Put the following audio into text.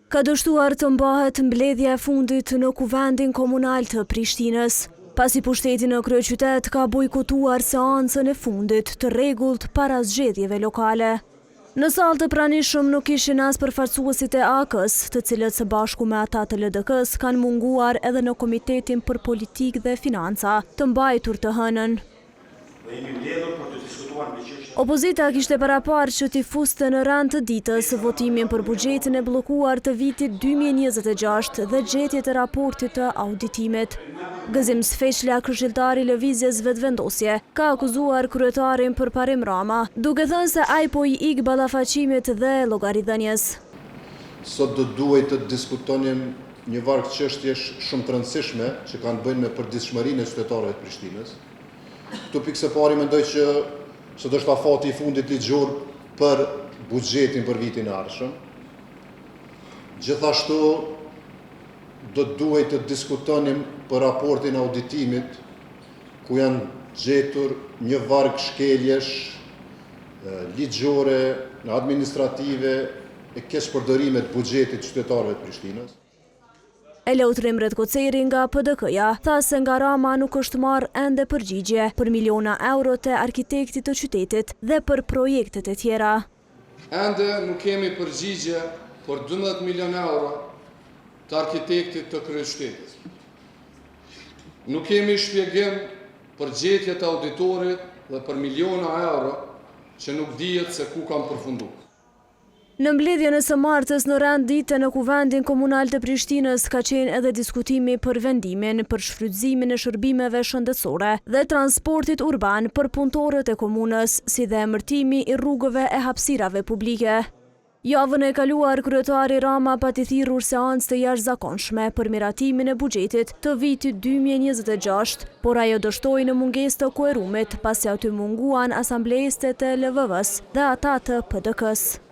Ka dështuar të mbahet mbledhja e fundit në Kuvendin Komunal të Prishtinës, pasi pushteti në kryeqytet ka bojkotuar seancën e fundit të rregullt para zgjedhjeve lokale. Në sallë të pranishëm nuk ishin as përfaqësuesit e AK-s, të cilët së bashku me ata të LDK-s kanë munguar edhe në Komitetin për Politikë dhe Financa, të mbajtur të hënën. Opozita kishte paraparë që t'i fuste në rand të ditës votimin për buxhetin e bllokuar të vitit 2026 dhe gjetjet e raportit të auditimit. Gëzim Sfeqla, këshilltari i lëvizjes Vetëvendosje, ka akuzuar kryetarin Përparim Rama, duke thënë se ai po i ik ballafaqimit dhe llogaridhënies. Sot do duhet të diskutonim një varg çështjesh shumë të rëndësishme që kanë bënë me përditshmërinë e qytetarëve të Prishtinës. Këtu pikë së pari mendoj që sot është afati i fundit ligjor për buxhetin për vitin e ardhshëm. Gjithashtu do duhet të diskutonim për raportin e auditimit, ku janë gjetur një varg shkeljesh ligjore, administrative e keqpërdorime të buxhetit të qytetarëve të Prishtinës. Eleutrim Redkoceri nga PDK-ja tha se nga Rama nuk është marrë ende përgjigje për miliona euro të arkitektit të qytetit dhe për projektet e tjera. Ende nuk kemi përgjigje për 12 milion euro të arkitektit të kryeqytetit. Nuk kemi shpjegim për gjetjet e auditorit dhe për miliona euro që nuk dihet se ku kanë përfunduar. Në mbledhjen e së martës në rand dite në Kuvendin Komunal të Prishtinës ka qenë edhe diskutimi për vendimin për shfrytëzimin e shërbimeve shëndetësore dhe transportit urban për punëtorët e komunës, si dhe emërtimi i rrugëve e hapësirave publike. Javën e kaluar, kryetari Rama pati thirrur seancë të jashtëzakonshme për miratimin e buxhetit të vitit 2026, por ajo dështoi në mungesë të kuerumit pasi aty munguan asamblejiste të LVV-s dhe ata të PDK-s.